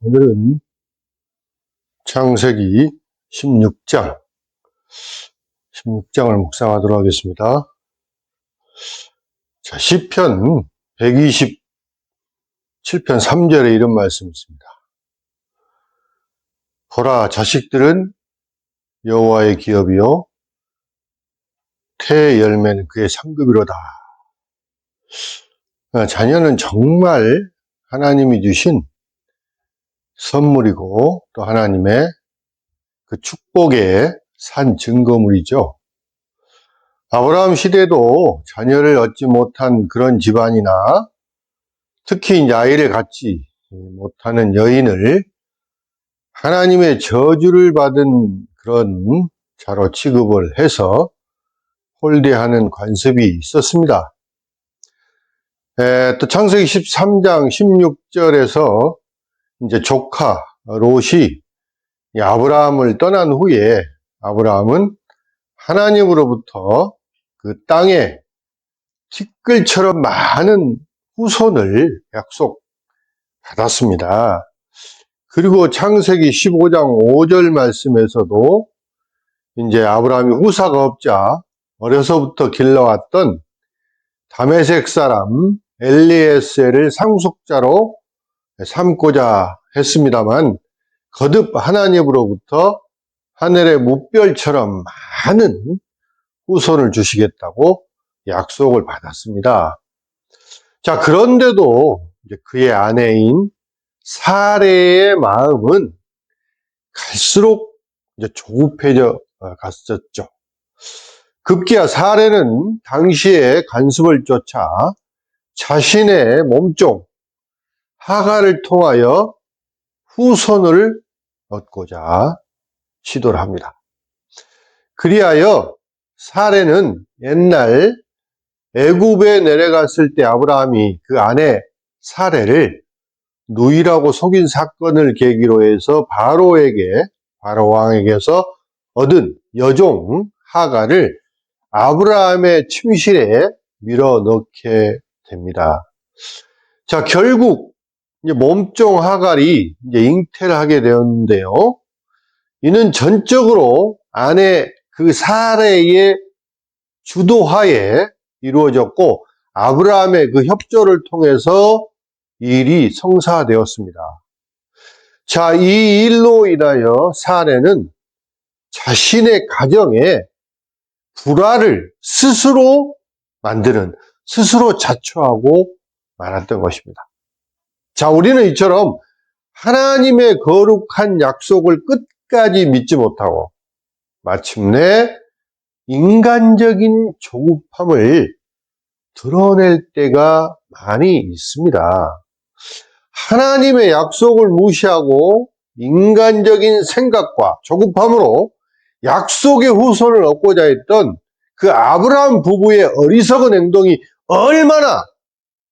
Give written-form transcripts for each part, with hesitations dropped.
오늘은 창세기 16장을 묵상하도록 하겠습니다. 자, 시편 127편 3절에 이런 말씀이 있습니다. 보라, 자식들은 여호와의 기업이요 태의 열매는 그의 상급이로다. 자녀는 정말 하나님이 주신 선물이고 또 하나님의 그 축복의 산 증거물이죠. 아브라함 시대도 자녀를 얻지 못한 그런 집안이나 특히 이제 아이를 갖지 못하는 여인을 하나님의 저주를 받은 그런 자로 취급을 해서 홀대하는 관습이 있었습니다. 또 창세기 13장 16절에서 이제 조카 롯이 아브라함을 떠난 후에 아브라함은 하나님으로부터 그 땅에 티끌처럼 많은 후손을 약속받았습니다. 그리고 창세기 15장 5절 말씀에서도 이제 아브라함이 후사가 없자 어려서부터 길러왔던 다메섹 사람 엘리에셀을 상속자로 삼고자 했습니다만 거듭 하나님으로부터 하늘의 무별처럼 많은 후손을 주시겠다고 약속을 받았습니다. 자, 그런데도 이제 그의 아내인 사레의 마음은 갈수록 이제 조급해져 갔었죠. 급기야 사레는 당시의 관습을 쫓아 자신의 몸종 하갈을 통하여 후손을 얻고자 시도를 합니다. 그리하여 사레는 옛날 애굽에 내려갔을 때 아브라함이 그 아내 사레를 누이라고 속인 사건을 계기로 해서 바로 왕에게서 얻은 여종 하갈을 아브라함의 침실에 밀어넣게 됩니다. 자, 결국 이제 몸종 하갈이 이제 잉태를 하게 되었는데요. 이는 전적으로 아내 그 사레의 주도하에 이루어졌고 아브라함의 그 협조를 통해서 이 일이 성사되었습니다. 자, 이 일로 인하여 사레는 자신의 가정에 불화를 스스로 만드는, 스스로 자초하고 말았던 것입니다. 자, 우리는 이처럼 하나님의 거룩한 약속을 끝까지 믿지 못하고 마침내 인간적인 조급함을 드러낼 때가 많이 있습니다. 하나님의 약속을 무시하고 인간적인 생각과 조급함으로 약속의 후손을 얻고자 했던 그 아브라함 부부의 어리석은 행동이 얼마나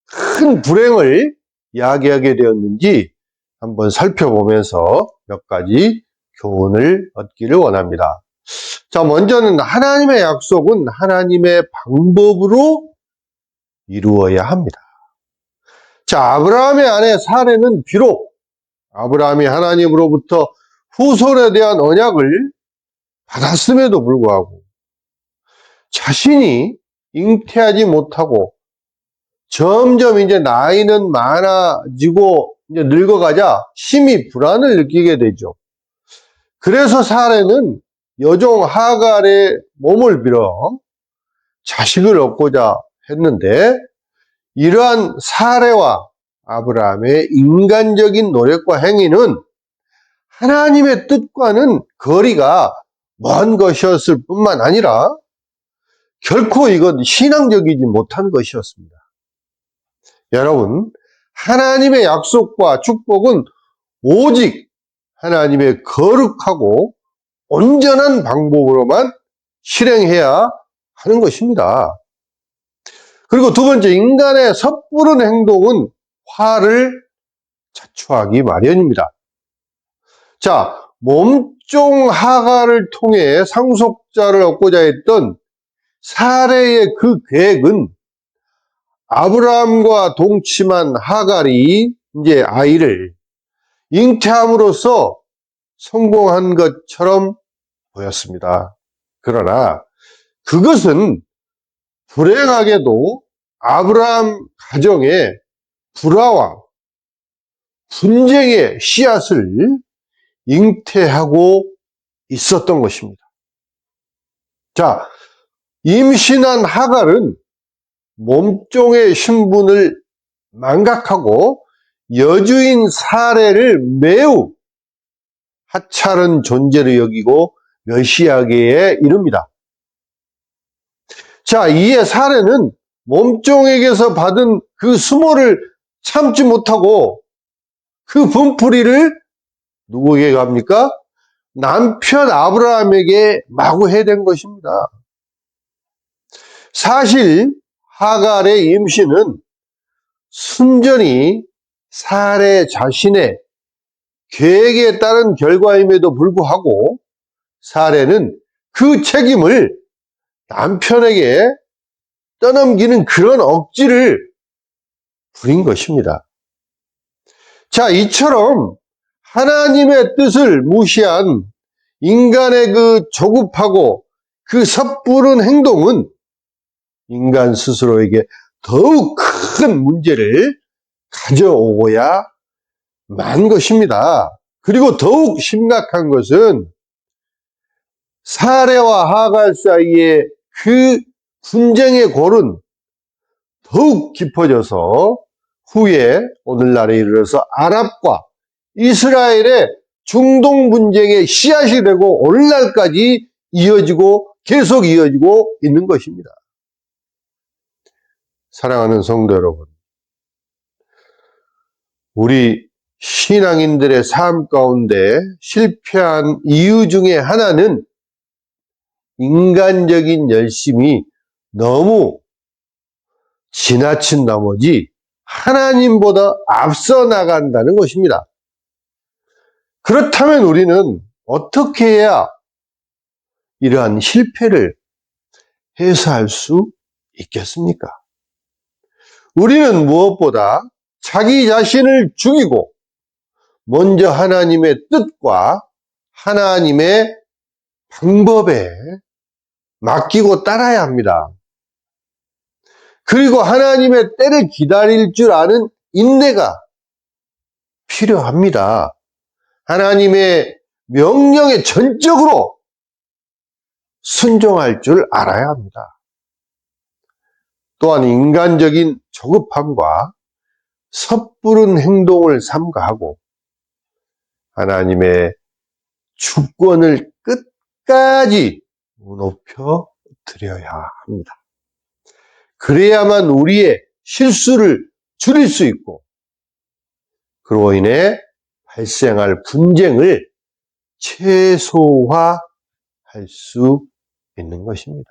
큰 불행을 이야기하게 되었는지 한번 살펴보면서 몇 가지 교훈을 얻기를 원합니다. 자, 먼저는 하나님의 약속은 하나님의 방법으로 이루어야 합니다. 자, 아브라함의 아내 사레는 비록 아브라함이 하나님으로부터 후손에 대한 언약을 받았음에도 불구하고 자신이 잉태하지 못하고 점점 이제 나이는 많아지고 이제 늙어가자 심히 불안을 느끼게 되죠. 그래서 사레는 여종 하갈의 몸을 빌어 자식을 얻고자 했는데 이러한 사레와 아브라함의 인간적인 노력과 행위는 하나님의 뜻과는 거리가 먼 것이었을 뿐만 아니라 결코 이건 신앙적이지 못한 것이었습니다. 여러분, 하나님의 약속과 축복은 오직 하나님의 거룩하고 온전한 방법으로만 실행해야 하는 것입니다. 그리고 두 번째, 인간의 섣부른 행동은 화를 자초하기 마련입니다. 자, 몸종 하갈을 통해 상속자를 얻고자 했던 사레의 그 계획은 아브라함과 동침한 하갈이 이제 아이를 잉태함으로써 성공한 것처럼 보였습니다. 그러나 그것은 불행하게도 아브라함 가정의 불화와 분쟁의 씨앗을 잉태하고 있었던 것입니다. 자, 임신한 하갈은 몸종의 신분을 망각하고 여주인 사레를 매우 하찮은 존재로 여기고 멸시하기에 이릅니다. 자, 이에 사레는 몸종에게서 받은 그 수모를 참지 못하고 그 분풀이를 누구에게 갑니까? 남편 아브라함에게 마구 해댄 것입니다. 사실 하갈의 임신은 순전히 사레 자신의 계획에 따른 결과임에도 불구하고 사레는 그 책임을 남편에게 떠넘기는 그런 억지를 부린 것입니다. 자, 이처럼 하나님의 뜻을 무시한 인간의 그 조급하고 그 섣부른 행동은 인간 스스로에게 더욱 큰 문제를 가져오고야 만 것입니다. 그리고 더욱 심각한 것은 사레와 하갈 사이의 그 분쟁의 골은 더욱 깊어져서 후에 오늘날에 이르러서 아랍과 이스라엘의 중동 분쟁의 씨앗이 되고 오늘날까지 이어지고 계속 이어지고 있는 것입니다. 사랑하는 성도 여러분, 우리 신앙인들의 삶 가운데 실패한 이유 중에 하나는 인간적인 열심이 너무 지나친 나머지 하나님보다 앞서 나간다는 것입니다. 그렇다면 우리는 어떻게 해야 이러한 실패를 해소할 수 있겠습니까? 우리는 무엇보다 자기 자신을 죽이고 먼저 하나님의 뜻과 하나님의 방법에 맡기고 따라야 합니다. 그리고 하나님의 때를 기다릴 줄 아는 인내가 필요합니다. 하나님의 명령에 전적으로 순종할 줄 알아야 합니다. 또한 인간적인 조급함과 섣부른 행동을 삼가하고 하나님의 주권을 끝까지 높여 드려야 합니다. 그래야만 우리의 실수를 줄일 수 있고 그로 인해 발생할 분쟁을 최소화할 수 있는 것입니다.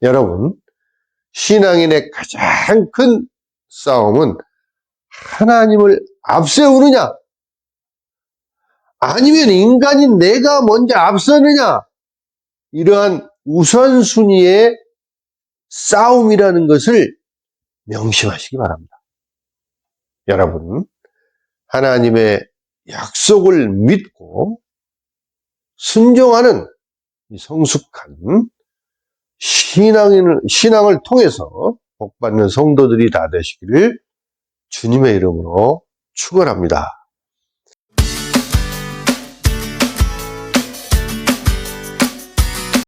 여러분, 신앙인의 가장 큰 싸움은 하나님을 앞세우느냐 아니면 인간인 내가 먼저 앞서느냐, 이러한 우선순위의 싸움이라는 것을 명심하시기 바랍니다. 여러분, 하나님의 약속을 믿고 순종하는 이 성숙한 신앙을 통해서 복받는 성도들이 다 되시기를 주님의 이름으로 축원합니다.